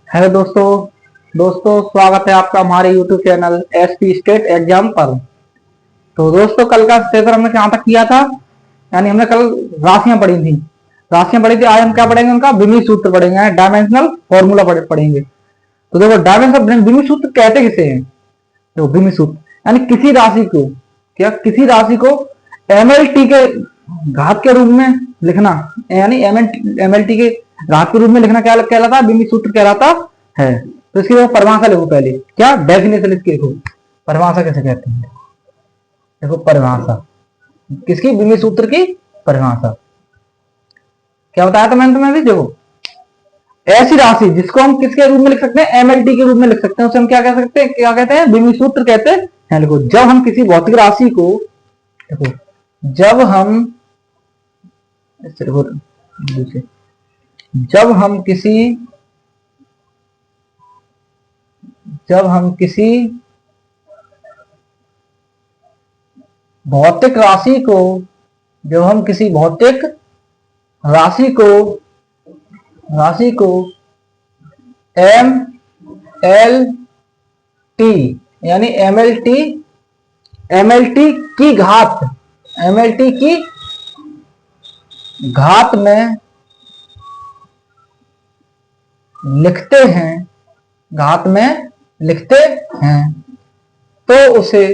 Hello दोस्तों। स्वागत है आपका हमारे YouTube channel SP state exam पर। तो दोस्तों, कल का सेशन हमने कहाँ तक किया था? यानी हमने कल राशियां पढ़ी थी। आज हम क्या पढ़ेंगे? उनका विमीय सूत्र पढ़ेंगे, डायमेंशनल फॉर्मूला पढ़ेंगे। तो देखो, डायमेंशनल विमीय सूत्र कहते किसे हैं? देखो, विमीय सूत्र यानी किसी राशि को, किसी राशि को एमएलटी के घात के रूप में लिखना, यानी एमएलटी के घात के रूप में लिखना क्या कहलाता है? विमीय सूत्र कहलाता है। तो इसकी परिभाषा लिखो पहले। क्या डेफिनेशन इसकी लिखो, परिभाषा कैसे कहते हैं? देखो, परिभाषा किसकी? विमीय सूत्र की परिभाषा क्या बताया था मैंने तुम्हें अभी? देखो, ऐसी राशि जिसको हम किसके रूप में लिख सकते हैं? एमएलटी के रूप में लिख सकते हैं, उसे हम क्या कह सकते हैं? क्या कहते हैं? विमीय सूत्र कहते हैं। देखो, जब हम किसी भौतिक राशि को, देखो, जब हम किसी भौतिक राशि को, जब हम किसी भौतिक राशि को एम एल टी यानी एमएलटी की घात में लिखते हैं, तो उसे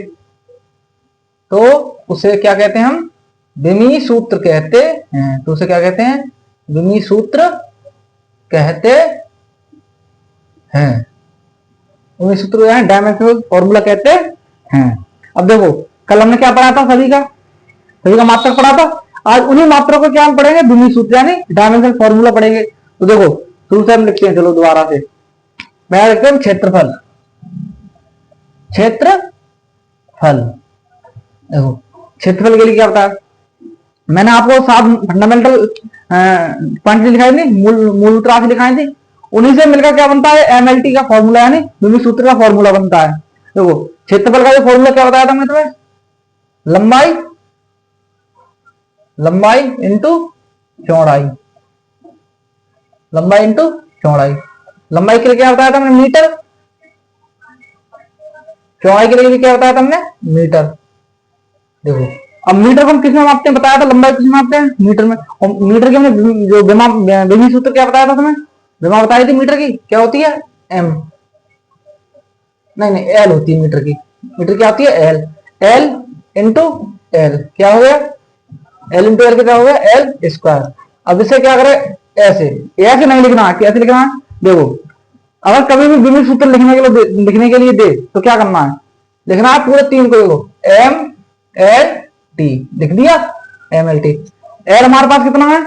क्या कहते हैं? हम विमीय सूत्र कहते हैं। तो उसे क्या कहते हैं? विमीय सूत्र कहते हैं। विमीय सूत्र है डायमेंशनल फॉर्मूला कहते हैं। अब देखो, कल हमने क्या पढ़ा था? सभी का मात्रक पढ़ा था। आज उन्हीं मात्रों को क्या हम पढ़ेंगे? विमीय सूत्र यानी डायमेंशनल फॉर्मूला पढ़ेंगे। तो देखो, शुरू से हम लिखते हैं, चलो दोबारा से मैं लिखते हैं क्षेत्रफल। देखो, क्षेत्रफल के लिए क्या बताया मैंने आपको? 7 फंडामेंटल क्वांटिटी लिखाई थी, मूलभूत राशि लिखाई थी। उन्हीं से मिलकर क्या बनता है? एमएलटी का फॉर्मूला यानी विमीय सूत्र का फॉर्मूला बनता है। देखो, क्षेत्रफल का जो फॉर्मूला क्या बताया था मैं तुम्हें? लंबाई इंटू चौड़ाई। लंबाई के लिए क्या बताया था मैंने? मीटर। चौड़ाई के लिए क्या बताया था हमने? मीटर। देखो, अब मीटर को हम किस में मापते हैं? बताया था लंबाई किस में मापते हैं? मीटर में। और मीटर के हमने जो विमीय सूत्र क्या बताया था तुम्हें? विमा बताई थी मीटर की क्या होती है? एम नहीं, एल होती है मीटर की। मीटर क्या होती है? L into L. क्या हो गया? एल इंटू एल क्या हो गया? L square. अब इसे क्या करें? ऐसे नहीं लिखना, कैसे लिखना है? देखो, अगर कभी भी विमीय सूत्र लिखने के लिए दे तो क्या करना है? लिखना है पूरे 3 को। देखो, एम एल टी लिख दिया। M L T. एल हमारे पास कितना है?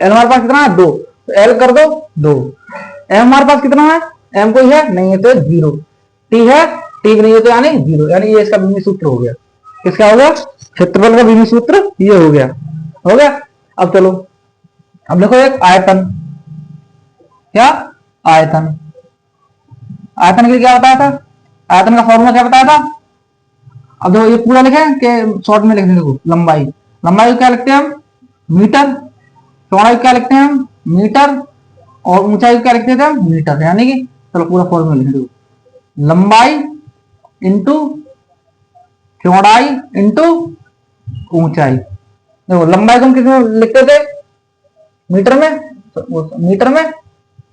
एल हमारे पास कितना है? 2। तो एल कर दो 2। एम हमारे पास कितना है? एम कोई है नहीं है तो 0। टी है, टी नहीं है तो यानी 0। यानी ये इसका विमीय सूत्र हो गया। किसका हो गया? क्षेत्रफल का विमीय सूत्र ये हो गया। अब चलो, अब देखो एक आयतन। क्या? आयतन के लिए क्या बताया था? आयतन का फॉर्मूला क्या बताया था? अब देखो, ये पूरा लिखे कि शॉर्ट में लिखने? देखो, लंबाई को क्या लिखते हैं हम? मीटर। चौड़ाई को क्या लिखते हैं हम? मीटर। और ऊंचाई को क्या लिखते थे हम? मीटर। यानी कि चलो पूरा फॉर्मूला लिख दो। लंबाई इंटू चौड़ाई इंटू ऊंचाई। देखो, लंबाई को हम किस में लिखते थे? मीटर में।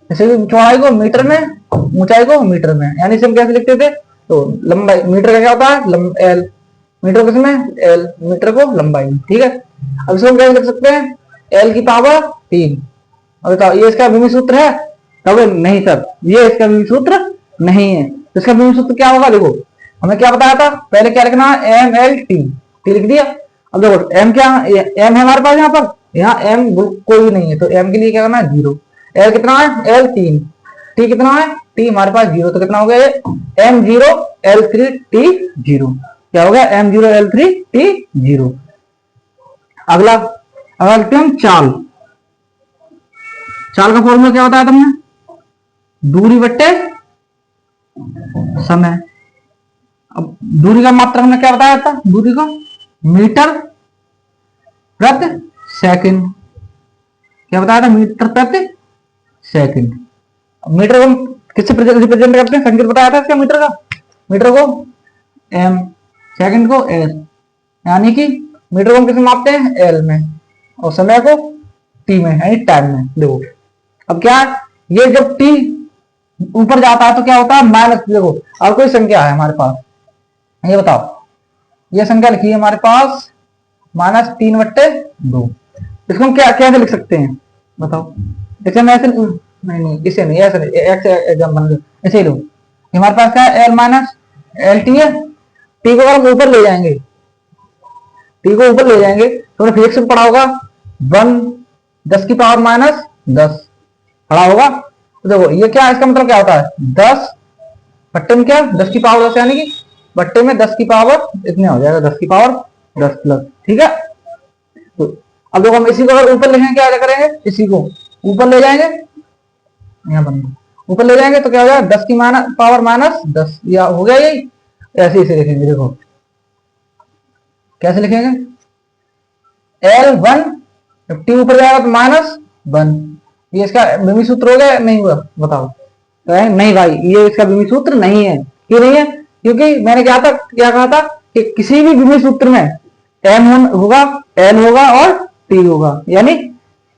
जैसे कि चौड़ाई को मीटर में, ऊंचाई को मीटर में। यानी इसे हम कैसे लिखते थे? तो लंबाई मीटर का क्या होता है? एल। मीटर किसमें? एल। मीटर को लंबाई में। ठीक है, अब इसको हम कैसे लिख सकते हैं? एल की पावर 3। अब बताओ, ये इसका विमीय सूत्र है? तब नहीं सर, ये इसका विमीय सूत्र नहीं है। तो इसका विमीय सूत्र क्या होगा? देखो, हमें क्या बताया था? पहले क्या लिखना है? एम एल टी लिख दिया। अब देखो, एम क्या? एम है हमारे पास यहाँ एम कोई नहीं है, तो एम के लिए क्या करना है? 0। एल कितना है? एल 3। टी कितना है? टी हमारे पास 0। तो कितना हो गया? M 0 L 3 T 0। क्या हो गया? M 0 L 3 T 0। अगला लिखते हैं चाल का फॉर्मूला क्या बताया तुमने? दूरी बट्टे समय। अब दूरी का मात्रक हमने क्या बताया था? दूरी को मीटर प्रति सेकंड। क्या बताया था? मीटर प्रति सेकंड। मीटर को हम किससे रिप्रेजेंट करते हैं? संकेत बताया था इसका मीटर का। मीटर को एम, सेकंड को एस, यानी कि मीटर को हम किसमें मापते हैं? एल में, और समय को टी में, यानी टाइम में। देखो अब क्या है, ये जब टी ऊपर जाता है तो क्या होता है? माइनस। देखो और कोई संख्या है हमारे पास, ये बताओ, ये संख्या लिखी है हमारे पास -3/2। इसको हम क्या कैसे लिख सकते हैं बताओ? इसे मैं ऐसे नहीं, इसे नहीं, ऐसे नहीं, एक्स एग्जाम्पल ऐसे ही लो। हमारे पास क्या है? एल माइनस एल टी है। टी को अगर हम ऊपर ले जाएंगे, टी को ऊपर ले जाएंगे तो फिजिक्स में पढ़ा होगा 1×10⁻⁻10 पढ़ा होगा। तो देखो ये क्या, इसका मतलब क्या होता है? 10 बट्टे में क्या 10⁻10, यानी कि बट्टे में 10⁻, इतने हो जाएगा 10⁻10 प्लस। ठीक है, तो अब देखो हम इसी को अगर ऊपर लिखेंगे क्या करेंगे? इसी को ऊपर ले जाएंगे, यहाँ बन ऊपर ले जाएंगे तो क्या हो जाएगा? 10⁻−10, या हो गया यही। ऐसे इसे लिखेंगे, देखो कैसे लिखेंगे? L1 जब टी ऊपर जाएगा तो -1। ये इसका बिंदु सूत्र हो गया नहीं हुआ? बताओ। तो नहीं भाई, ये इसका बिंदु सूत्र नहीं है। क्यों नहीं है? क्योंकि मैंने क्या कहा था कि किसी भी बिंदु सूत्र में m होगा, n होगा और t होगा, यानी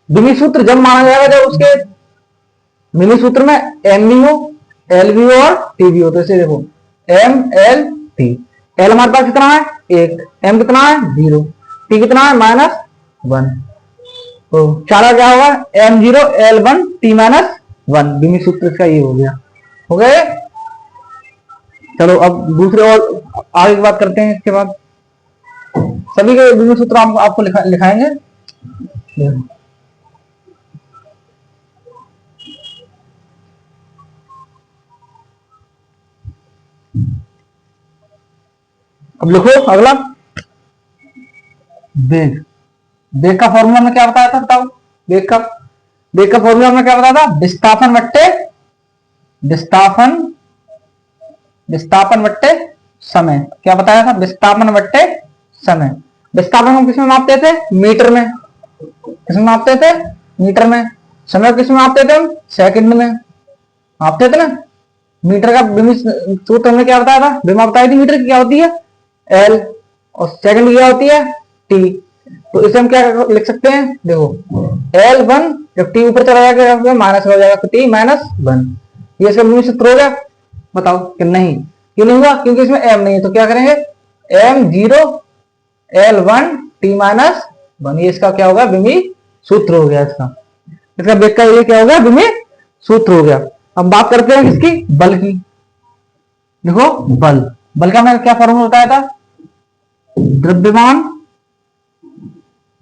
बिंदु सूत्र जब माना जाएगा जब उसके बिंदु सूत्र में m भी हो, l भी हो और t भी हो। तो इसे देखो m l t। l हमारे पास कितना है? 1, m कितना है? 0, t कितना है? -1। तो चारा क्या होगा? m0 l1 t -1। बिंदु सूत्र इसका ये हो गया। हो गए? चलो अब दूसरे और आगे की बात करते हैं। इसके बाद सभी के बिंदु सूत्र आपको लिखाएंगे। अब लिखो अगला, वेग। वेग का फॉर्मूला में क्या बताया था? बताओ। वेग का फॉर्मूला में क्या बताया था? विस्थापन बट्टे समय। क्या बताया था? विस्थापन बट्टे समय। विस्थापन हम किसमें मापते थे? मीटर में। किसमें मापते थे? मीटर में। समय किसमें मापते थे हम? सेकंड में मापते थे ना। मीटर का सूत्र हमने क्या बताया था? विमा बताई थी मीटर की क्या होती है? एल, और सेकंड की क्या होती है? टी। तो इसे हम क्या लिख सकते हैं? देखो L1 जब टी ऊपर चला जाएगा माइनस हो जाएगा, तो t -1। ये इसका बिंदु सूत्र हो गया। बताओ कि नहीं? क्यों नहीं हुआ? क्योंकि इसमें m नहीं है। तो क्या करेंगे? m0 L1 t -1। ये इसका क्या होगा? बिंदु सूत्र हो गया। इसका वेग का ये क्या हो गया? बिंदु सूत्र हो गया। अब बात करते हैं किसकी? बल की। देखो बल का मैंने क्या फॉर्मूला बताया था? द्रव्यमान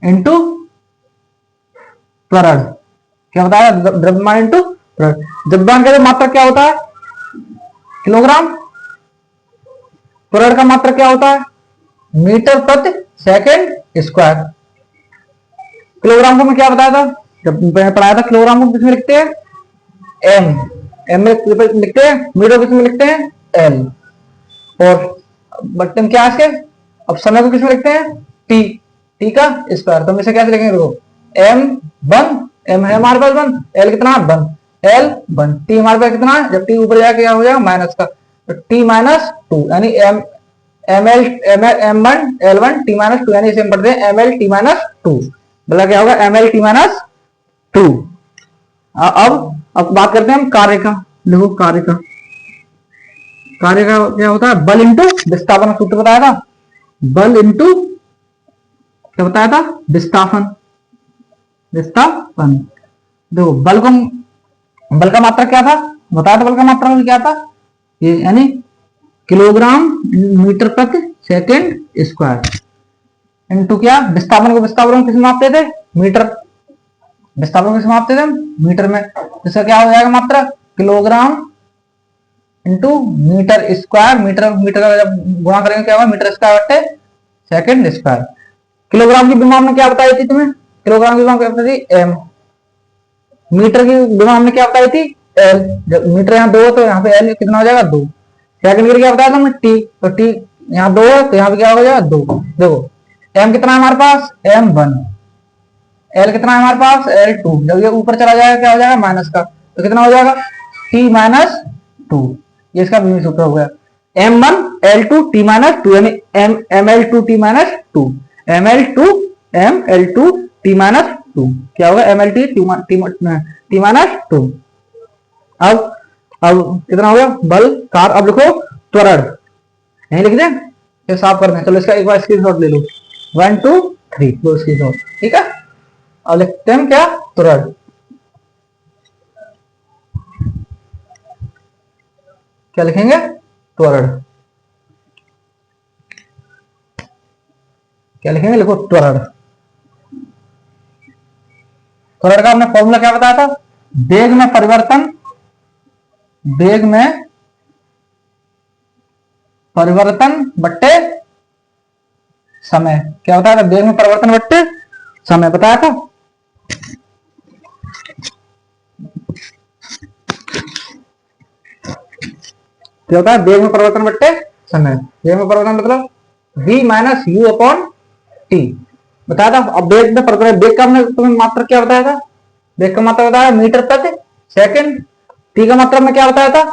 इंटू त्वरण। क्या बताया? द्रव्यमान इंटू त्वरण। द्रव्यमान का मात्रक क्या होता है? किलोग्राम। त्वरण का मात्रक क्या होता है? मीटर प्रति सेकंड स्क्वायर। किलोग्राम को मैं क्या बताया था? जब मैंने पढ़ाया था किलोग्राम को किसमें लिखते हैं? एम में लिखते हैं। मीटर किसमें लिखते हैं? एल। और बटन क्या है? अब समय को किसमें लिखते हैं? टी का स्क्वायर। तो हम इसे कैसे लिखेंगे? देखो m1, m है हमारे पास 1, l कितना? 1, l1, t हमारे पास कितना है? जब t ऊपर जाएगा क्या हो जाएगा? माइनस का, तो t -2, यानी m1 l1 t -2, यानी इसे हम पढ़ते हैं ml t -2। बोला क्या होगा? ml t -2। अब बात करते हैं हम कार्य का। देखो कार्य का क्या होता है? बल इंटू विस्थापन। सूत्र बताया था, बल इंटू क्या बताया था? विस्थापन। देखो बल का मात्रा क्या था? बताया था बल का मात्रा क्या था? ये यानी किलोग्राम मीटर प्रति सेकंड स्क्वायर इंटू क्या? विस्थापन को किस मापते थे? मीटर। विस्थापन को किस मापते थे? मीटर में। इसका क्या हो जाएगा मात्रा? Kilogram into metre square. Metre का जब गुणा करेंगे क्या होगा? मीटर स्क्वायर बटे सेकंड स्क्वायर। किलोग्राम की विमा हमने क्या बताई थी तुम्हें? किलोग्राम की विमा क्या बताई थी? एम। मीटर की विमा हमने क्या बताई थी? एल। जब मीटर यहाँ 2 तो यहाँ पे एल कितना हो जाएगा? 2। सेकंड के लिए क्या बताया था हमने? टी। तो टी यहाँ 2 है तो यहाँ पे क्या हो जाएगा? 2। देखो एम कितना है हमारे पास? m1। एल कितना है हमारे पास? L2। जब ये ऊपर चला जाएगा क्या हो जाएगा? माइनस का, तो कितना हो जाएगा t माइनस 2, ये इसका बीमी सूत्र हो गया। m1 L2 t माइनस 2 यानी ml2 t minus 2, ml2 t minus 2 क्या होगा mlt t माइनस 2। अब कितना हो गया बल कार। अब लिखो त्वरण, यहीं लिख दें, ये साफ करना है। चलो इसका एक बार स्क्रीनशॉट ले लो, 1 2 3 दो स्क्रीनशॉट, ठीक है। अब लिखते हैं क्या त्वरण, क्या लिखेंगे त्वरण, क्या लिखेंगे, लिखो त्वरण। त्वरण का हमने फॉर्मूला क्या बताया था, वेग में परिवर्तन, वेग में परिवर्तन बट्टे समय, क्या बताया था, वेग में परिवर्तन बट्टे समय बताया था। क्या होता है वेग में परिवर्तन बट्टे समय, वेग में परिवर्तन मतलब v minus you upon T बताया था। अब वेग में परिवर्तन, वेग का हमने तुम्हें मात्रक क्या बताया था, वेग का मात्रक बताया मीटर प्रति सेकंड, टी का मात्रक में क्या बताया था,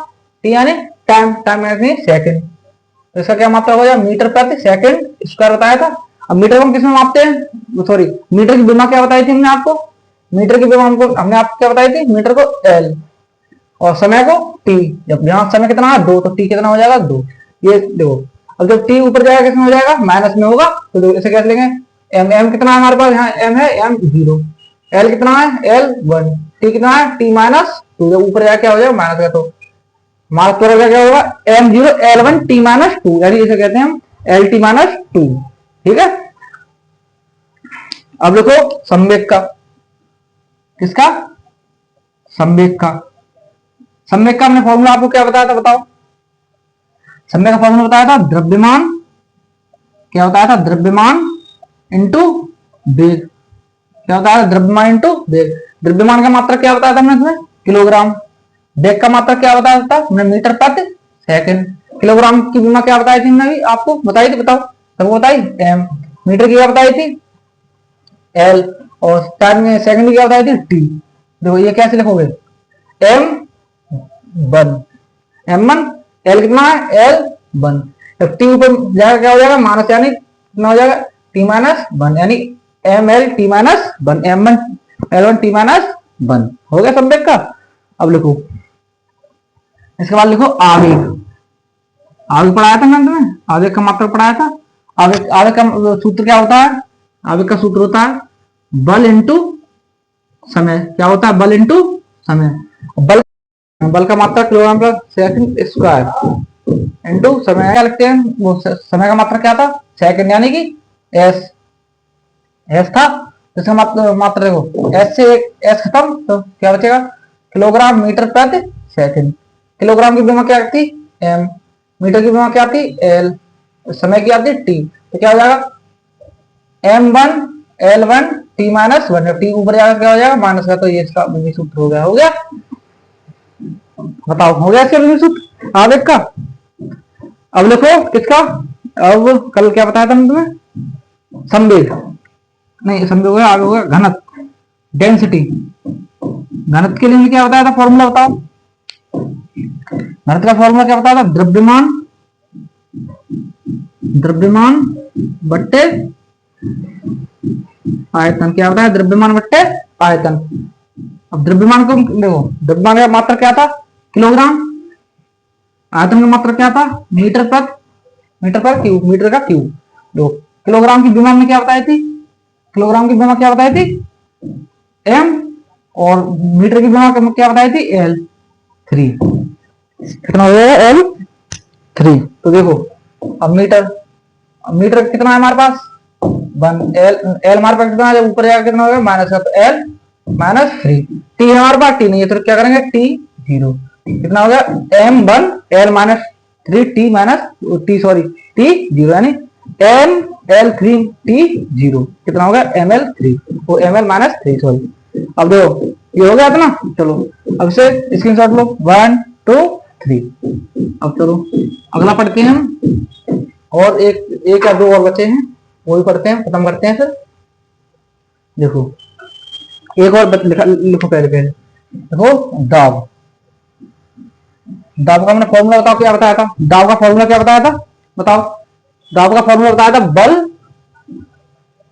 टी यानी टाइम, टाइम यानी सेकंड, तो इसका क्या मात्रा हो जाएगा मीटर प्रति सेकंड स्क्वायर बताया था। अब मीटर को हम किसमें मापते हैं, सॉरी मीटर की विमा क्या बताई थी हमने आपको, मीटर की विमा हमने आपको क्या बताई थी, मीटर को एल और समय को टी। जब यहाँ समय कितना है 2, तो टी कितना हो जाएगा 2, ये देखो। अब जब टी ऊपर जाएगा किसमें हो जाएगा माइनस में होगा, तो इसे कैसे लेंगे, एम, एम कितना है हमारे पास, यहाँ एम है एम 0, एल कितना है एल 1, टी कितना है टी माइनस 2, जब ऊपर जाएगा क्या हो जाएगा माइनस का, तो हमारा त्वरण क्या होगा m0 l1 t माइनस 2, यानी इसे कहते हैं हम lt माइनस 2, ठीक है। अब देखो संवेग का, किसका, संवेग का, संवेग का हमने फॉर्मूला आपको क्या बताया था, बताओ। संवेग का फॉर्मूला बताया था द्रव्यमान, क्या बताया था, द्रव्यमान इंटू वेग, क्या बताया था, द्रव्यमान इंटू वेग। द्रव्यमान का मात्रा क्या बताया था हमने इसमें किलोग्राम, वेग का मात्रा क्या बताया था हमने मीटर प्रति सेकंड, किलोग्राम की विमा क्या बताई थी हमने अभी आपको बताई थी, बताओ सबको बताई एम, मीटर की क्या बताई थी एल, और टाइम में सेकंड की क्या बताई थी टी। देखो ये कैसे लिखोगे m1 m1 l कितना है l1, जब टी ऊपर जाएगा क्या हो जाएगा माइनस, यानी कितना हो जाएगा t माइनस 1, यानी ml t minus 1, m1 l1 t minus 1 हो गया संवेग का। अब लिखो इसके बाद लिखो आवेग, आवेग पढ़ाया था मैंने तुम्हें, आवेग का मात्रक पढ़ाया था। आवेग, आवेग का सूत्र क्या होता है, आवेग का सूत्र होता है बल इंटू समय, क्या होता है बल इंटू समय, बल, बल का मात्रक किलोग्राम पर सेकंड स्क्वायर इंटू समय, क्या लिखते हैं वो समय का मात्रक क्या था सेकंड, यानी कि एस, एस था, इसका मात्रा देखो एस से एस खत्म, तो क्या बचेगा किलोग्राम मीटर प्रति सेकंड, किलोग्राम की विमा क्या थी एम, मीटर की विमा क्या थी एल, समय की आती टी, तो क्या हो जाएगा m1 l1 t minus 1, T ऊपर जाएगा क्या हो जाएगा माइनस का, तो ये इसका विमी सूत्र हो गया, हो गया, बताओ हो गया इसका विमी सूत्र आवेग का। अब लिखो किसका, अब कल क्या बताया था तुम्हें, संवेग नहीं, संवेग हो गया, आगे हो गया घनत्व, डेंसिटी, घनत्व के लिए क्या बताया था फॉर्मूला बताओ, घनत्व का फॉर्मूला क्या बताया था द्रव्यमान, द्रव्यमान बट्टे आयतन, क्या बताया द्रव्यमान बट्टे आयतन। अब द्रव्यमान को देखो, द्रव्यमान का मात्रा क्या था किलोग्राम, आयतन का मात्रा क्या था मीटर पर क्यूब, मीटर का क्यूब। दो किलोग्राम की विमा में क्या बताई थी, किलोग्राम की विमा क्या बताई थी m, और मीटर की विमा क्या बताई थी l3, कितना हो गया l3। तो देखो अब मीटर, मीटर कितना है हमारे पास 1, एल हमारे पास कितना है, ऊपर जाकर कितना होगा माइनस का, तो एल माइनस 3, टी है हमारे पास टी नहीं है, तो क्या करेंगे टी 0, कितना हो गया m1 l minus 3 T minus T, sorry T 0, यानी m l3 टी 0, कितना होगा ml3, वो ml माइनस 3 सॉरी। अब देखो ये हो गया था ना, चलो अब से स्क्रीनशॉट लो 1 2 3। अब चलो अगला पढ़ते हैं हम, और एक या दो और बचे हैं, वो भी पढ़ते हैं, खत्म करते हैं फिर। देखो एक और लिखो पहले, देखो दाब, दाब का मैंने फॉर्मूला बताओ क्या बताया था, दाब का फॉर्मूला क्या बताया था बताओ, दाब का फॉर्मूला बताया था बल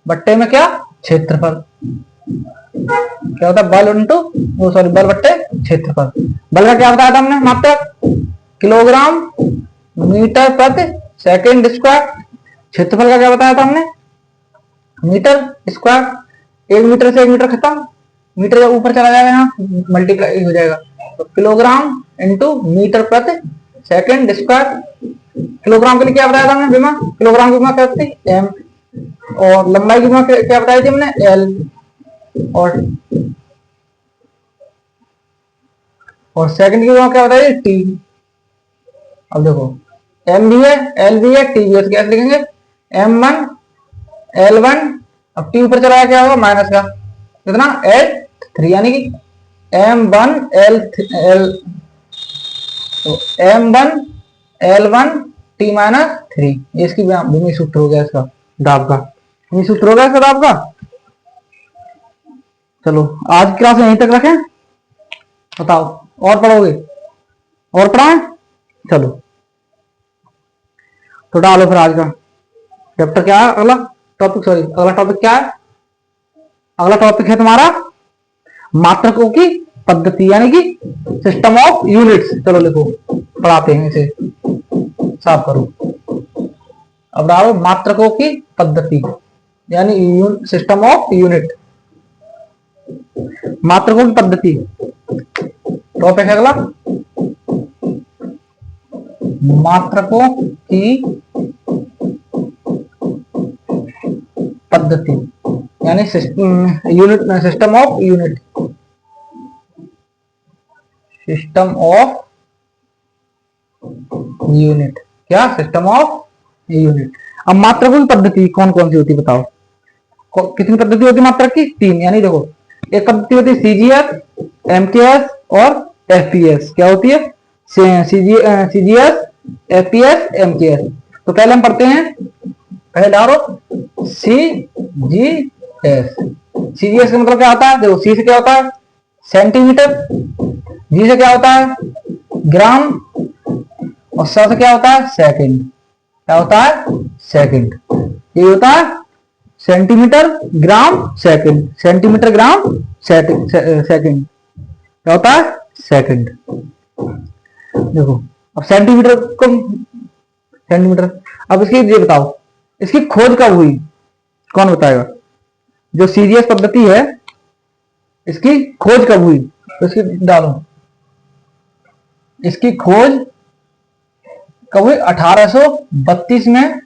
बट्टे में क्या क्षेत्रफल, क्या होता है बल इंटू वो सॉरी बल बट्टे क्षेत्रफल। बल का क्या बताया था हमने मात्रक किलोग्राम मीटर प्रति सेकंड स्क्वायर, क्षेत्रफल का क्या बताया था हमने मीटर स्क्वायर, 1 मीटर से 1 मीटर खत्म, मीटर जब ऊपर चला जाएगा यहाँ मल्टीप्लाई हो जाएगा, तो किलोग्राम इंटू मीटर प्रति सेकंड स्क्वायर। किलोग्राम के लिए क्या बताया था हमने विमा, किलोग्राम की विमा क्या थी एम, और लंबाई की विमा क्या बताई थी हमने एल, और सेकंड की विमा क्या बताई टी। अब देखो एम भी है एल भी है टी भी है, तो कैसे लिखेंगे M1 L1, अब टी ऊपर चला क्या होगा माइनस का कितना L3, यानी कि M1 L तो M1 L1 T माइनस 3, ये इसकी भूमि सूत्र हो गया इसका दाब का, भूमि सूत्र हो गया इसका दाब का। चलो आज की क्लास यहीं तक रखें, बताओ और पढ़ोगे और पढ़ाएं, चलो तो डालो फिर आज का चैप्टर क्या है, अगला टॉपिक सॉरी अगला टॉपिक क्या है, अगला टॉपिक है तुम्हारा मात्रकों की पद्धति यानी कि सिस्टम ऑफ यूनिट्स। चलो लिखो पढ़ाते हैं इसे, साफ करो, अब डालो मात्रकों की पद्धति यानी सिस्टम ऑफ यूनिट, मात्रकों की पद्धति टॉपिक है अगला मात्रकों की पद्धति यानी unit system of unit, system of unit क्या सिस्टम ऑफ यूनिट। अब मात्रकों की पद्धति कौन कौन सी होती है बताओ, कितनी पद्धति होती है मात्रक की, 3, यानी देखो एक पद्धति होती है सीजीएस, एमकेएस और एफपीएस, क्या होती है सीजीएस, एफपीएस, एमकेएस। तो पहले हम पढ़ते हैं, पहले डालो सीजीएस, सीजीएस का मतलब क्या होता है, देखो सी से क्या होता है सेंटीमीटर, जी से क्या होता है ग्राम, और स से क्या होता है सेकंड, क्या होता है सेकंड, ये होता है centimetre gram second, centimetre gram second, क्या होता है सेकंड। देखो अब सेंटीमीटर को सेंटीमीटर, अब इसकी ये बताओ इसकी खोज कब हुई, कौन बताएगा, जो सीजीएस पद्धति है इसकी खोज कब हुई, तो इसकी डालो इसकी खोज कब हुई 1832 में,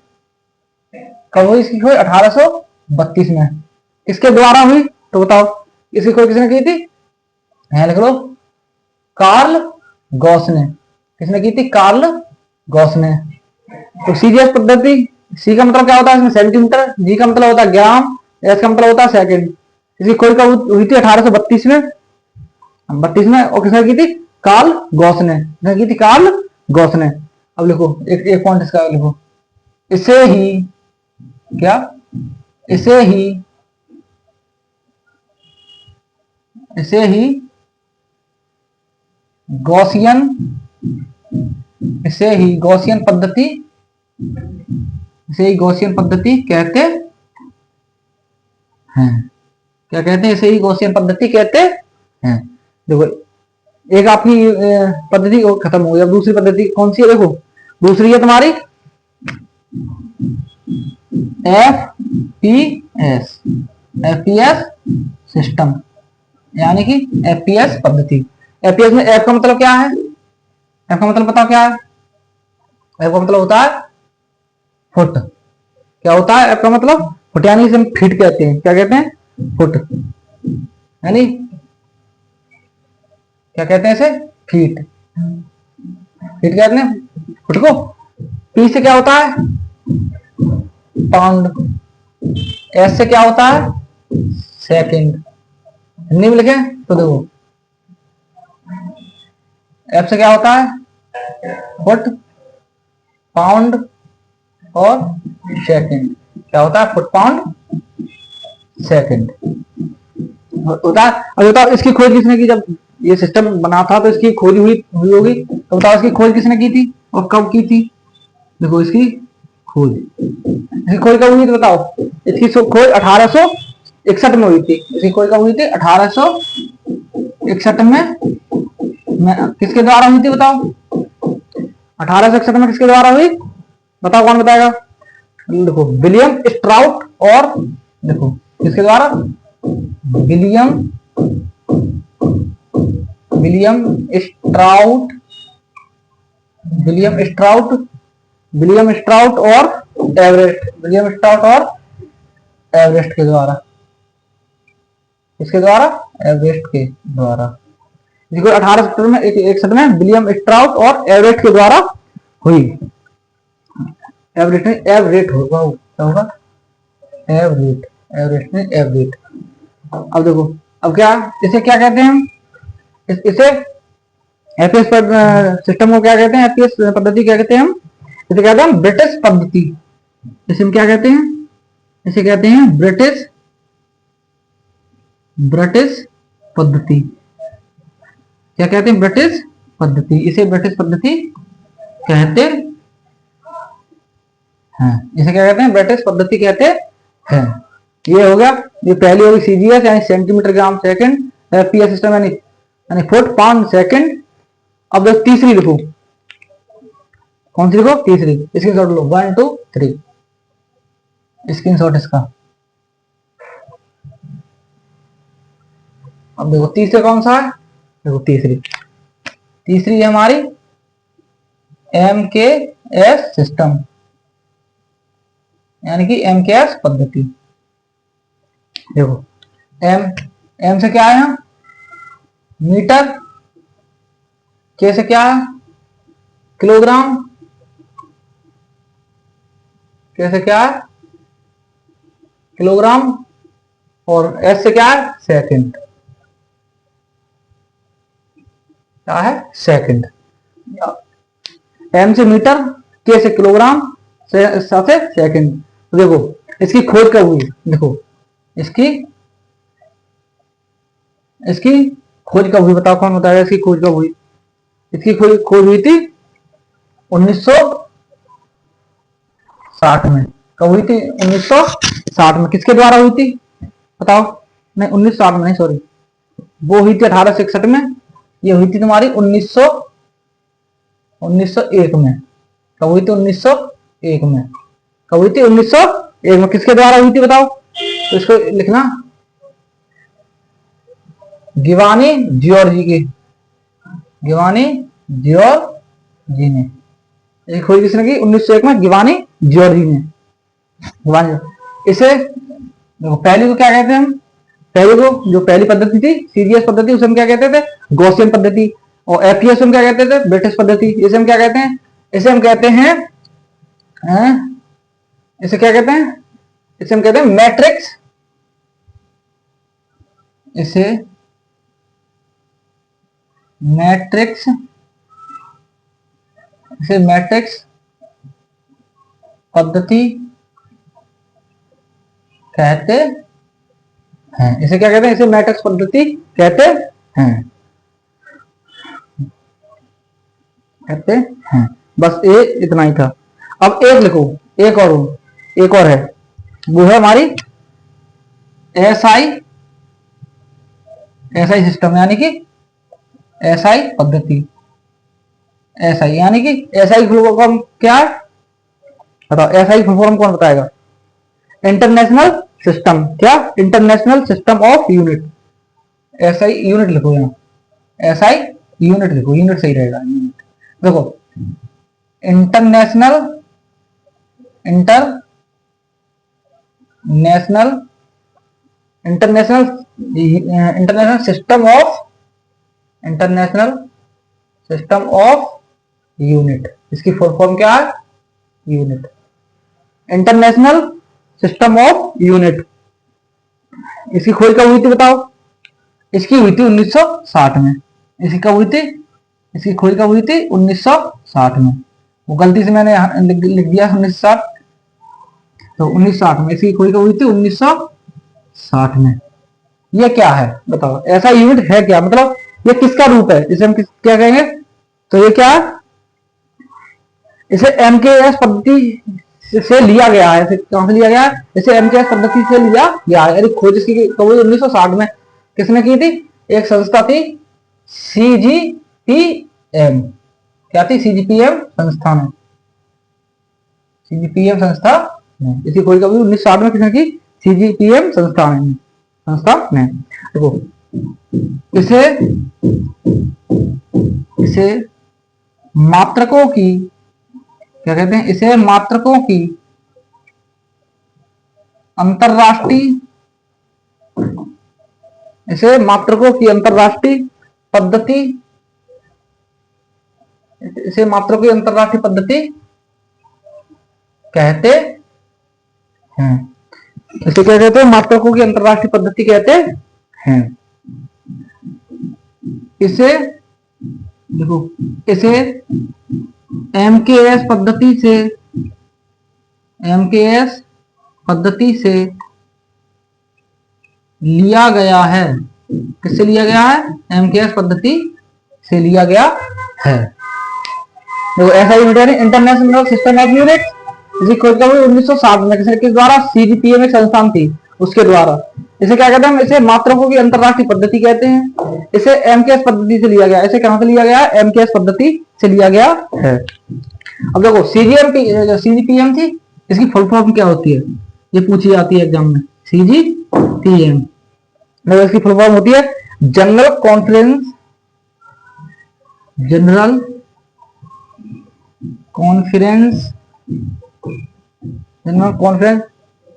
कब हुई इसकी खोज 1832 में, किसके द्वारा हुई तो बताओ, इसकी खोज किसने की थी, यहां लिख लो कार्ल गॉस ने, किसने की थी कार्ल गॉस ने। तो सीजीएस पद्धति, सी का मतलब क्या होता है इसमें सेंटीमीटर, जी का मतलब होता है ग्राम, एस का मतलब होता है सेकंड, इसकी खोज कब हुई थी 1832 में, 32 में, और किसने की थी कार्ल गॉस ने, किसने की थी कार्ल गॉस ने। अब लिखो एक पॉइंट इसका लिखो, इसे ही क्या, इसे ही गॉसियन, इसे ही गॉसियन पद्धति, इसे ही गॉसियन पद्धति कहते हैं, क्या कहते हैं, इसे ही गॉसियन पद्धति कहते हैं। देखो एक आपकी पद्धति खत्म हो गई, अब दूसरी पद्धति कौन सी है, देखो दूसरी है तुम्हारी एफपीएस, एफपीएस सिस्टम यानी कि एफपीएस पद्धति। एफपीएस में एफ का मतलब क्या है, एफ का मतलब बताओ क्या है, एफ का मतलब होता है फुट, क्या होता है एफ का मतलब फुट, यानी इसे हम फीट कहते हैं, क्या कहते हैं फुट, यानी क्या कहते हैं इसे फीट, फीट कहते हैं फुट को। पी से क्या होता है पाउंड, एस से क्या होता है सेकंड, हिंदी में लिखे तो देखो एफ से क्या होता है फुट, पाउंड और सेकंड, क्या होता है फुट पाउंड सेकंड होता है। अब बताओ इसकी खोज किसने की, जब ये सिस्टम बना था तो इसकी खोज हुई होगी। तो बताओ इसकी खोज किसने की थी और कब की थी? देखो इसकी खोज कब हुई थी बताओ? इसकी खोज 1861 में हुई थी। इसकी खोज कब हुई थी? 1861 में किसके द्वारा हुई थी बताओ? 1861 में किसके द्वारा हुई बताओ, कौन बताएगा? देखो विलियम स्ट्राउट और देखो किसके द्वारा? विलियम स्ट्राउट और एवरेस्ट के द्वारा। किसके द्वारा? एवरेस्ट के द्वारा। देखो 1861 में 61 में विलियम स्ट्राउट और एवरेस्ट के द्वारा हुई। एवरेट होगा, क्या होगा? एवरेस्ट में एवरेट। अब देखो, अब क्या इसे क्या कहते हैं हम? इसे एपीएस सिस्टम को क्या कहते हैं? एपीएस पद्धति क्या कहते हैं हम? इसे कहते हैं ब्रिटिश पद्धति। इसे हम क्या कहते हैं? इसे कहते हैं ब्रिटिश पद्धति। क्या कहते हैं? ब्रिटिश पद्धति। इसे ब्रिटिश पद्धति कहते हैं। इसे क्या कहते हैं? ब्रिटिश पद्धति कहते हैं। ये हो गया, ये पहली होगी सीजीएस यानी centimetre gram second, APS system यानी फुट पाउंड सेकंड। अब देखो तीसरी लिखो, कौन सी लिखो? तीसरी। स्क्रीनशॉट लो, 1 2 3 स्क्रीनशॉट इसका। अब देखो तीसरे कौन सा है? देखो तीसरी है हमारी एमकेएस सिस्टम यानी कि एमकेएस पद्धति। देखो एम से क्या है? मीटर। के से क्या है? किलोग्राम। के से क्या है? किलोग्राम। और एस से क्या है? सेकंड। क्या है? सेकंड। एम से मीटर, के से किलोग्राम, से सेकंड। तो देखो इसकी खोज कब हुई? देखो इसकी खोज कब हुई बताओ, कौन बताएगा? इसकी खोज कब हुई? इसकी खोज हुई थी 1960 में। कब हुई थी? 1960 में। किसके द्वारा हुई थी बताओ? नहीं 1960 में नहीं, सॉरी, वो हुई थी 1861 में। ये हुई थी तुम्हारी 1901 में। कब हुई थी? 1901 में। कब हुई थी? 1901 में। किसके द्वारा हुई थी बताओ? तो इसको लिखना, गिवानी जियोर्जी ने। एक खोज किसने की? 1901 में गिवानी जियोर्जी ने। इसे पहली को क्या कहते हैं हम? पहली को जो पहली पद्धति थी सीजीएस पद्धति, उसे हम क्या कहते थे? गॉसियन पद्धति। और एपीएस हम क्या कहते थे? ब्रिटिश पद्धति। इसे हम क्या कहते हैं? इसे हम कहते हैं इसे क्या कहते हैं? इसे हम कहते हैं मैट्रिक्स। इसे मैट्रिक्स पद्धति कहते हैं। इसे क्या कहते हैं? इसे मैट्रिक्स पद्धति कहते हैं। बस ये इतना ही था। अब एक लिखो, एक और है, वो है हमारी एसआई सिस्टम यानी कि एसआई पद्धति। एसआई यानी कि एसआई फुल फॉर्म क्या है बताओ? एसआई फुल फॉर्म कौन बताएगा? International system. क्या? International system of unit. SI unit लिखो, यहाँ एसआई यूनिट लिखो, यूनिट सही रहेगा। यूनिट देखो, इंटरनेशनल सिस्टम ऑफ यूनिट। इसकी फुल फॉर्म क्या है? Unit. International system of unit. इसकी खोज कब हुई थी बताओ? इसकी हुई थी 1960 में। इसकी कब हुई थी? इसकी खोज कब हुई थी? 1960 में। वो गलती से मैंने लिख दिया 1960, तो 1960 में। इसकी खोज कब हुई थी? 1960 में। ये क्या है बताओ? ऐसा यूनिट है क्या? मतलब ये किसका रूप है, इसे हम क्या कहेंगे, तो ये क्या है, इसे MKS पद्धति से लिया गया है। इसे कहां से लिया गया है, इसे MKS पद्धति से लिया गया है। खोज इसकी कभी 1960 में किसने की थी, एक संस्था थी CGPM। क्या थी, CGPM संस्था ने, CGPM संस्था ने इसकी खोज कभी 1960 में किसने की, CGPM संस्था ने। देखो इसे मात्रकों की, क्या कहते हैं, इसे मात्रकों की अंतरराष्ट्रीय पद्धति, इसे मात्रकों की अंतरराष्ट्रीय पद्धति कहते हैं। इसे क्या कहते हैं, मात्रकों की अंतरराष्ट्रीय पद्धति कहते हैं। इसे देखो, इसे MKS पद्धति से लिया गया है। किससे लिया गया है, MKS पद्धति से लिया गया है। देखो SI metre international system of units, इसी खोज का 1960 में किस द्वारा, CGPM एक संस्थान थी उसके द्वारा। इसे क्या कहते हैं, इसे मात्रकों की अंतरराष्ट्रीय पद्धति कहते हैं। इसे MKS पद्धति से लिया गया, इसे कहां से लिया गया, MKS पद्धति से लिया गया है। अब देखो CGPM थी, इसकी फुल फॉर्म क्या होती है, ये पूछी जाती है एग्जाम में। CGPM इसकी फुल फॉर्म होती है general conference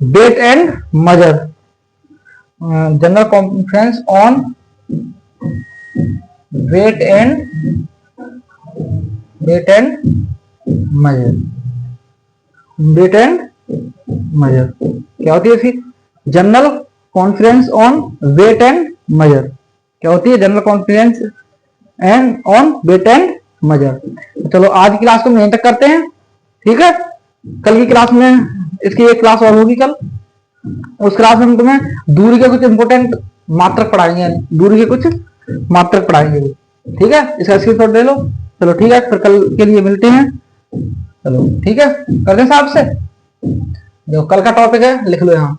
that and measure, general conference on weight and measure क्या होती है इसकी, general conference on weight and measure, क्या होती है, general conference and on weight and measure. चलो आज की क्लास को हम यहीं तक करते हैं, ठीक है। कल की क्लास में इसकी एक क्लास और होगी कल, उस क्लास में हम तुम्हें दूरी के कुछ इंपोर्टेंट मात्रक पढ़ाएंगे, यानी दूरी के कुछ मात्रक पढ़ाएंगे, ठीक है। इसका स्क्रीनशॉट ले लो। चलो ठीक है, फिर कल के लिए मिलते हैं। चलो ठीक है, कर दें साहब से। जो कल का टॉपिक है लिख लो यहाँ,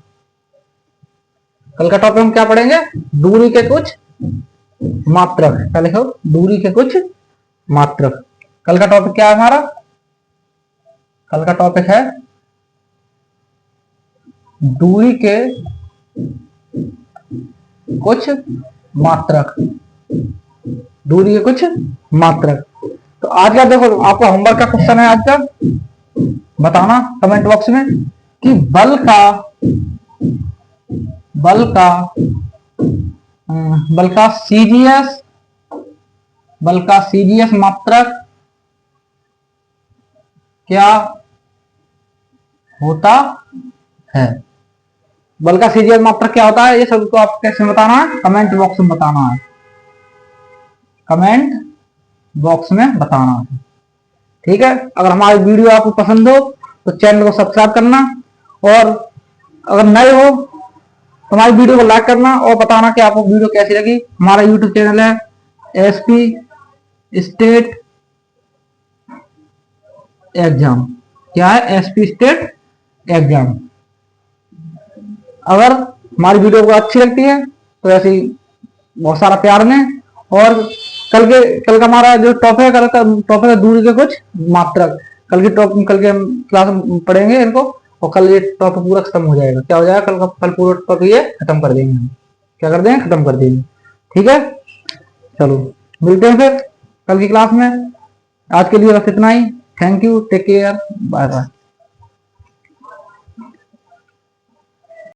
कल का टॉपिक हम क्या पढ़ेंगे, दूरी के कुछ मात्रक। क्या लिखो, दूरी के कुछ मात्रक। कल का टॉपिक क्या है हमारा, कल का टॉपिक है दूरी के कुछ मात्रक, दूरी के कुछ मात्रक। तो आज का देखो, आपका होमवर्क का क्वेश्चन है आज का, बताना कमेंट बॉक्स में कि बल का CGS मात्रक क्या होता है। बल का CGS मात्रक क्या होता है, ये सबको आप कैसे बताना है, कमेंट बॉक्स में बताना है, कमेंट बॉक्स में बताना है, ठीक है। अगर हमारी वीडियो आपको पसंद हो तो चैनल को सब्सक्राइब करना, और अगर नए हो तो हमारी वीडियो को लाइक करना और बताना कि आपको वीडियो कैसी लगी। हमारा यूट्यूब चैनल है SP स्टेट एग्जाम। क्या है, SP स्टेट एग्जाम। अगर हमारी वीडियो को अच्छी लगती है तो ऐसे ही बहुत सारा प्यार दें। और कल का हमारा जो टॉपिक है, कल का टॉपिक है दूरी के कुछ मात्रक। कल के क्लास में पढ़ेंगे इनको, और कल ये टॉपिक पूरा खत्म हो जाएगा। क्या हो जाएगा, कल पूरा टॉपिक ये खत्म कर देंगे हम। क्या कर देंगे, खत्म कर देंगे, ठीक है। चलो मिलते हैं फिर कल की क्लास में। आज के लिए बस इतना ही। Thank you, take care, bye bye.